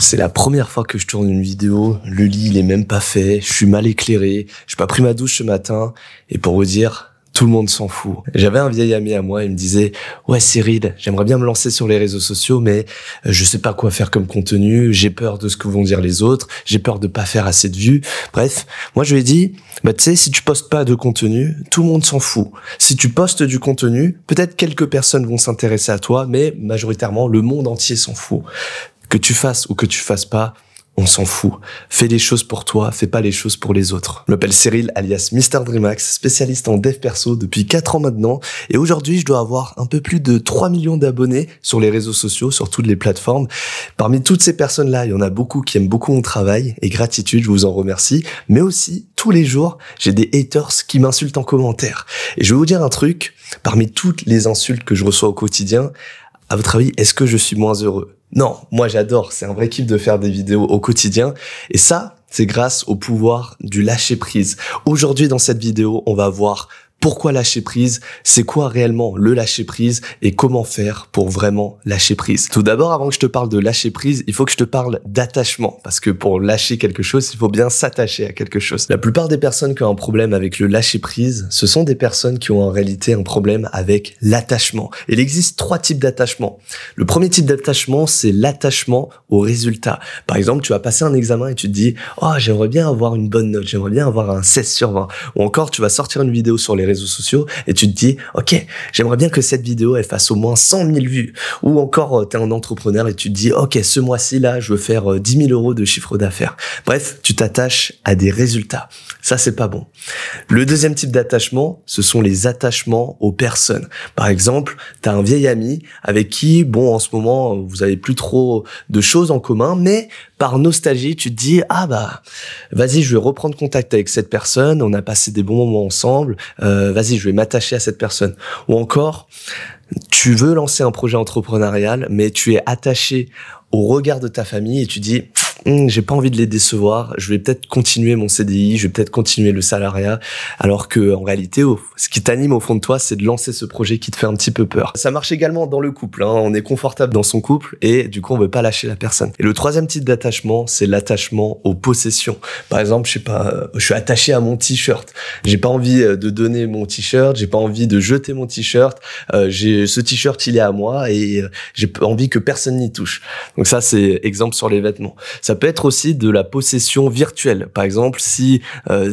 C'est la première fois que je tourne une vidéo, le lit il est même pas fait, je suis mal éclairé, j'ai pas pris ma douche ce matin, et pour vous dire, tout le monde s'en fout. J'avais un vieil ami à moi, il me disait « Ouais Cyril, j'aimerais bien me lancer sur les réseaux sociaux, mais je sais pas quoi faire comme contenu, j'ai peur de ce que vont dire les autres, j'ai peur de pas faire assez de vues. » Bref, moi je lui ai dit « Bah tu sais, si tu postes pas de contenu, tout le monde s'en fout. Si tu postes du contenu, peut-être quelques personnes vont s'intéresser à toi, mais majoritairement, le monde entier s'en fout. Que tu fasses ou que tu fasses pas, on s'en fout. Fais les choses pour toi, fais pas les choses pour les autres. Je m'appelle Cyril, alias Mr Dreamax, spécialiste en dev perso depuis 4 ans maintenant. Et aujourd'hui, je dois avoir un peu plus de 3 millions d'abonnés sur les réseaux sociaux, sur toutes les plateformes. Parmi toutes ces personnes-là, il y en a beaucoup qui aiment beaucoup mon travail. Et gratitude, je vous en remercie. Mais aussi, tous les jours, j'ai des haters qui m'insultent en commentaire. Et je vais vous dire un truc, parmi toutes les insultes que je reçois au quotidien, à votre avis, est-ce que je suis moins heureux ? Non, moi j'adore, c'est un vrai kiff de faire des vidéos au quotidien. Et ça, c'est grâce au pouvoir du lâcher prise. Aujourd'hui, dans cette vidéo, on va voir pourquoi lâcher prise, c'est quoi réellement le lâcher prise et comment faire pour vraiment lâcher prise. Tout d'abord, avant que je te parle de lâcher prise, il faut que je te parle d'attachement, parce que pour lâcher quelque chose, il faut bien s'attacher à quelque chose. La plupart des personnes qui ont un problème avec le lâcher prise, ce sont des personnes qui ont en réalité un problème avec l'attachement. Il existe 3 types d'attachement. Le premier type d'attachement, c'est l'attachement au résultat. Par exemple, tu vas passer un examen et tu te dis « Oh, j'aimerais bien avoir une bonne note, j'aimerais bien avoir un 16 sur 20. » Ou encore, tu vas sortir une vidéo sur les réseaux sociaux et tu te dis ok, j'aimerais bien que cette vidéo elle fasse au moins 100 000 vues. Ou encore tu es un entrepreneur et tu te dis ok, ce mois-ci là je veux faire 10 000 € de chiffre d'affaires. Bref, tu t'attaches à des résultats. Ça c'est pas bon. Le deuxième type d'attachement, ce sont les attachements aux personnes. Par exemple, tu as un vieil ami avec qui bon en ce moment vous avez plus trop de choses en commun, mais par nostalgie, tu te dis ah bah vas-y, je vais reprendre contact avec cette personne, on a passé des bons moments ensemble, vas-y, je vais m'attacher à cette personne. Ou encore, tu veux lancer un projet entrepreneurial, mais tu es attaché au regard de ta famille et tu dis j'ai pas envie de les décevoir, je vais peut-être continuer mon CDI, je vais peut-être continuer le salariat, alors que en réalité, ce qui t'anime au fond de toi, c'est de lancer ce projet qui te fait un petit peu peur. Ça marche également dans le couple, hein. On est confortable dans son couple et du coup, on veut pas lâcher la personne. Et le troisième type d'attachement, c'est l'attachement aux possessions. Par exemple, je sais pas, je suis attaché à mon t-shirt. J'ai pas envie de donner mon t-shirt, j'ai pas envie de jeter mon t-shirt. Ce t-shirt, il est à moi et j'ai pas envie que personne n'y touche. Donc ça, c'est exemple sur les vêtements. Ça peut être aussi de la possession virtuelle. Par exemple, si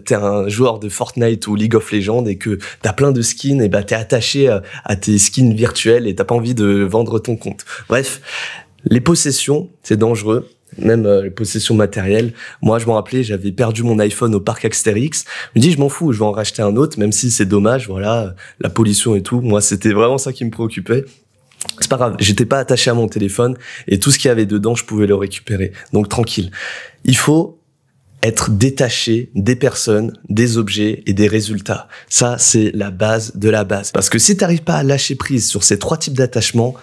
t'es un joueur de Fortnite ou League of Legends et que t'as plein de skins, et bah t'es attaché à tes skins virtuels et t'as pas envie de vendre ton compte. Bref, les possessions, c'est dangereux. Même les possessions matérielles. Moi, je m'en rappelais, j'avais perdu mon iPhone au parc Astérix. Je me dis, je m'en fous, je vais en racheter un autre, même si c'est dommage, voilà, la pollution et tout. Moi, c'était vraiment ça qui me préoccupait. C'est pas grave, j'étais pas attaché à mon téléphone et tout ce qu'il y avait dedans, je pouvais le récupérer. Donc tranquille. Il faut être détaché des personnes, des objets et des résultats. Ça, c'est la base de la base. Parce que si t'arrives pas à lâcher prise sur ces 3 types d'attachement,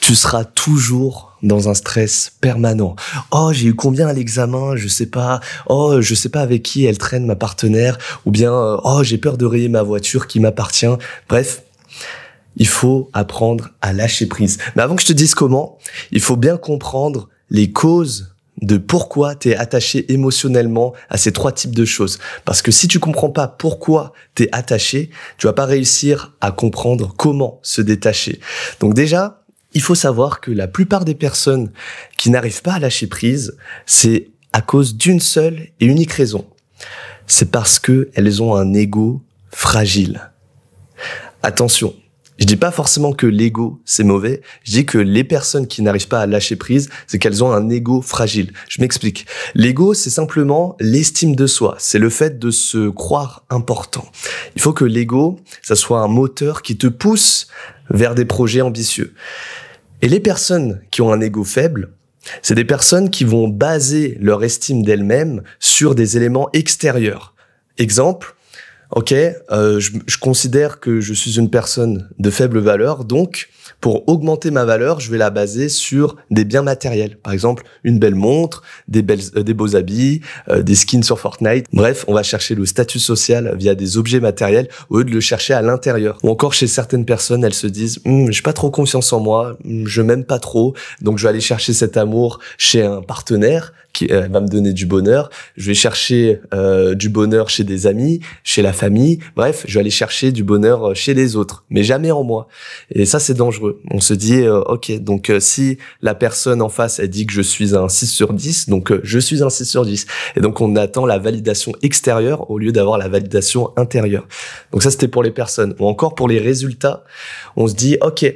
tu seras toujours dans un stress permanent. Oh, j'ai eu combien à l'examen? Je sais pas. Oh, je sais pas avec qui elle traîne ma partenaire. Ou bien, oh, j'ai peur de rayer ma voiture qui m'appartient. Bref. Il faut apprendre à lâcher prise. Mais avant que je te dise comment, il faut bien comprendre les causes de pourquoi tu es attaché émotionnellement à ces 3 types de choses. Parce que si tu comprends pas pourquoi tu es attaché, tu vas pas réussir à comprendre comment se détacher. Donc déjà, il faut savoir que la plupart des personnes qui n'arrivent pas à lâcher prise, c'est à cause d'une seule et unique raison. C'est parce que elles ont un ego fragile. Attention. Je dis pas forcément que l'ego, c'est mauvais. Je dis que les personnes qui n'arrivent pas à lâcher prise, c'est qu'elles ont un ego fragile. Je m'explique. L'ego, c'est simplement l'estime de soi. C'est le fait de se croire important. Il faut que l'ego, ça soit un moteur qui te pousse vers des projets ambitieux. Et les personnes qui ont un ego faible, c'est des personnes qui vont baser leur estime d'elles-mêmes sur des éléments extérieurs. Exemple, ok, je considère que je suis une personne de faible valeur, donc pour augmenter ma valeur, je vais la baser sur des biens matériels. Par exemple, une belle montre, des beaux habits, des skins sur Fortnite. Bref, on va chercher le statut social via des objets matériels au lieu de le chercher à l'intérieur. Ou encore, chez certaines personnes, elles se disent j'ai pas trop confiance en moi, je m'aime pas trop, donc je vais aller chercher cet amour chez un partenaire qui va me donner du bonheur. Je vais chercher du bonheur chez des amis, chez la famille. Bref, je vais aller chercher du bonheur chez les autres, mais jamais en moi. Et ça, c'est dangereux. On se dit, ok, donc si la personne en face, elle dit que je suis un 6 sur 10, donc je suis un 6 sur 10. Et donc, on attend la validation extérieure au lieu d'avoir la validation intérieure. Donc ça, c'était pour les personnes. Ou encore pour les résultats, on se dit, ok,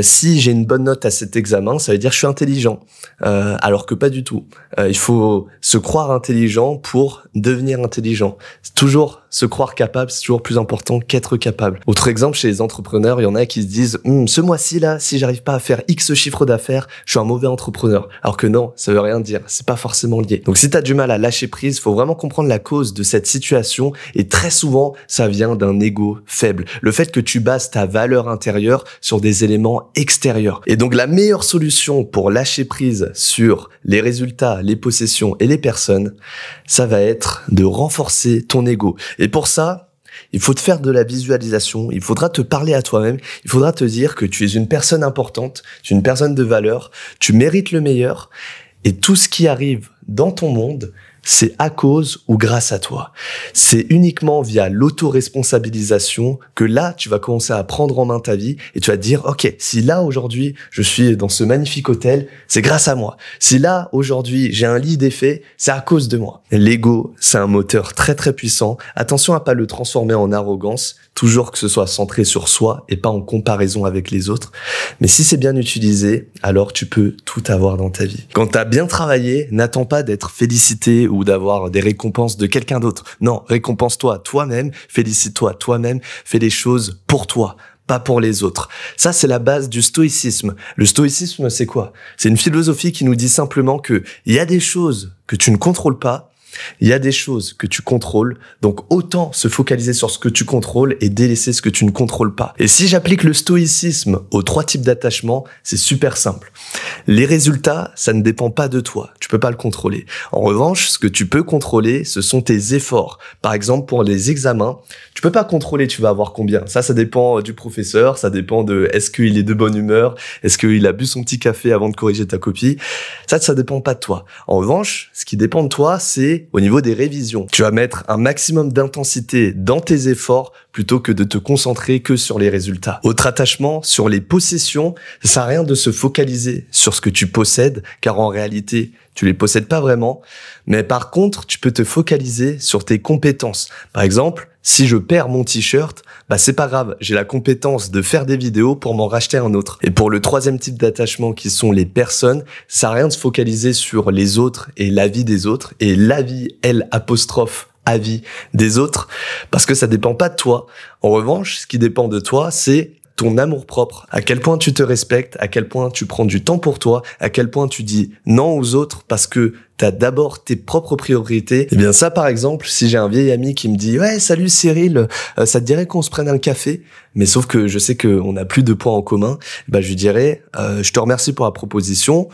si j'ai une bonne note à cet examen, ça veut dire que je suis intelligent. Alors que pas du tout. Il faut se croire intelligent pour devenir intelligent. C'est toujours se croire capable, c'est toujours plus important qu'être capable. Autre exemple, chez les entrepreneurs, il y en a qui se disent ce mois-ci là, si j'arrive pas à faire X chiffre d'affaires, je suis un mauvais entrepreneur. Alors que non, ça veut rien dire, c'est pas forcément lié. Donc si tu as du mal à lâcher prise, faut vraiment comprendre la cause de cette situation, et très souvent, ça vient d'un ego faible. Le fait que tu bases ta valeur intérieure sur des éléments extérieurs. Et donc la meilleure solution pour lâcher prise sur les résultats, les possessions et les personnes, ça va être de renforcer ton ego. Et pour ça, il faut te faire de la visualisation, il faudra te parler à toi-même, il faudra te dire que tu es une personne importante, tu es une personne de valeur, tu mérites le meilleur, et tout ce qui arrive dans ton monde, c'est à cause ou grâce à toi. C'est uniquement via l'autoresponsabilisation que là, tu vas commencer à prendre en main ta vie et tu vas te dire, ok, si là, aujourd'hui, je suis dans ce magnifique hôtel, c'est grâce à moi. Si là, aujourd'hui, j'ai un lit défait, c'est à cause de moi. L'ego, c'est un moteur très très puissant. Attention à pas le transformer en arrogance, toujours que ce soit centré sur soi et pas en comparaison avec les autres. Mais si c'est bien utilisé, alors tu peux tout avoir dans ta vie. Quand tu as bien travaillé, n'attends pas d'être félicité ou d'avoir des récompenses de quelqu'un d'autre. Non, récompense-toi toi-même, félicite-toi toi-même, fais les choses pour toi, pas pour les autres. Ça, c'est la base du stoïcisme. Le stoïcisme, c'est quoi? C'est une philosophie qui nous dit simplement que il y a des choses que tu ne contrôles pas, il y a des choses que tu contrôles, donc autant se focaliser sur ce que tu contrôles et délaisser ce que tu ne contrôles pas. Et si j'applique le stoïcisme aux 3 types d'attachements, c'est super simple. Les résultats, ça ne dépend pas de toi, tu peux pas le contrôler. En revanche, ce que tu peux contrôler, ce sont tes efforts. Par exemple, pour les examens, tu peux pas contrôler tu vas avoir combien. Ça dépend du professeur, ça dépend de est-ce qu'il est de bonne humeur, est-ce qu'il a bu son petit café avant de corriger ta copie. Ça dépend pas de toi. En revanche, ce qui dépend de toi, c'est au niveau des révisions. Tu vas mettre un maximum d'intensité dans tes efforts plutôt que de te concentrer que sur les résultats. Autre attachement, sur les possessions, ça sert à rien de se focaliser sur ce que tu possèdes, car en réalité, tu les possèdes pas vraiment. Mais par contre, tu peux te focaliser sur tes compétences. Par exemple, si je perds mon t-shirt, c'est pas grave, j'ai la compétence de faire des vidéos pour m'en racheter un autre. Et pour le 3e type d'attachement qui sont les personnes, ça sert à rien de se focaliser sur les autres et la vie des autres et la vie, avis des autres, parce que ça dépend pas de toi. En revanche, ce qui dépend de toi, c'est ton amour-propre, à quel point tu te respectes, à quel point tu prends du temps pour toi, à quel point tu dis non aux autres parce que t'as d'abord tes propres priorités. Et bien ça, par exemple, si j'ai un vieil ami qui me dit « Ouais, salut Cyril, ça te dirait qu'on se prenne un café ?» Mais sauf que je sais qu'on n'a plus de points en commun, je lui dirais je te remercie pour la proposition,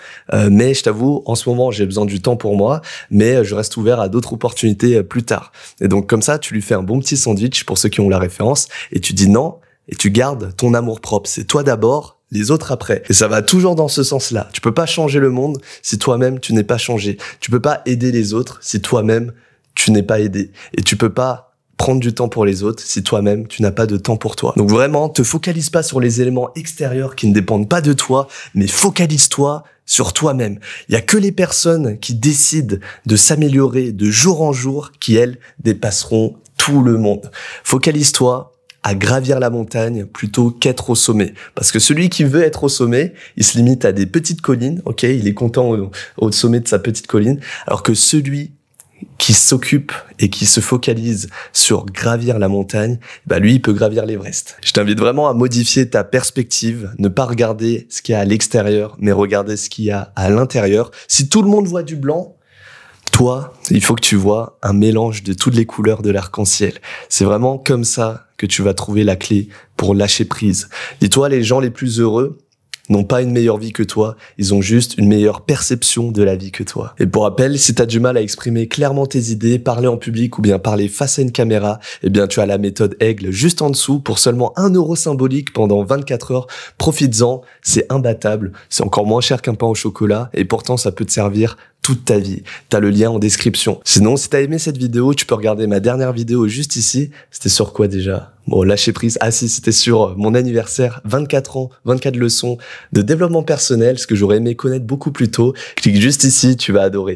mais je t'avoue, en ce moment, j'ai besoin du temps pour moi, mais je reste ouvert à d'autres opportunités plus tard. » Et donc comme ça, tu lui fais un bon petit sandwich pour ceux qui ont la référence, et tu dis non, et tu gardes ton amour propre. C'est toi d'abord, les autres après. Et ça va toujours dans ce sens-là. Tu peux pas changer le monde si toi-même tu n'es pas changé. Tu peux pas aider les autres si toi-même tu n'es pas aidé. Et tu peux pas prendre du temps pour les autres si toi-même tu n'as pas de temps pour toi. Donc vraiment, te focalise pas sur les éléments extérieurs qui ne dépendent pas de toi, mais focalise-toi sur toi-même. Il y a que les personnes qui décident de s'améliorer de jour en jour qui, elles, dépasseront tout le monde. Focalise-toi à gravir la montagne plutôt qu'être au sommet. Parce que celui qui veut être au sommet, il se limite à des petites collines, ok, il est content au sommet de sa petite colline, alors que celui qui s'occupe et qui se focalise sur gravir la montagne, lui, il peut gravir l'Everest. Je t'invite vraiment à modifier ta perspective, ne pas regarder ce qu'il y a à l'extérieur, mais regarder ce qu'il y a à l'intérieur. Si tout le monde voit du blanc, Toi, il faut que tu vois un mélange de toutes les couleurs de l'arc-en-ciel. C'est vraiment comme ça que tu vas trouver la clé pour lâcher prise. Dis-toi, les gens les plus heureux n'ont pas une meilleure vie que toi, ils ont juste une meilleure perception de la vie que toi. Et pour rappel, si tu as du mal à exprimer clairement tes idées, parler en public ou bien parler face à une caméra, eh bien tu as la méthode Aigle juste en dessous pour seulement 1 euro symbolique pendant 24 heures. Profites-en, c'est imbattable, c'est encore moins cher qu'un pain au chocolat et pourtant ça peut te servir toute ta vie. T'as le lien en description. Sinon, si t'as aimé cette vidéo, tu peux regarder ma dernière vidéo juste ici. C'était sur quoi déjà? Bon, lâcher prise. Ah si, c'était sur mon anniversaire, 24 ans, 24 leçons de développement personnel, ce que j'aurais aimé connaître beaucoup plus tôt. Clique juste ici, tu vas adorer.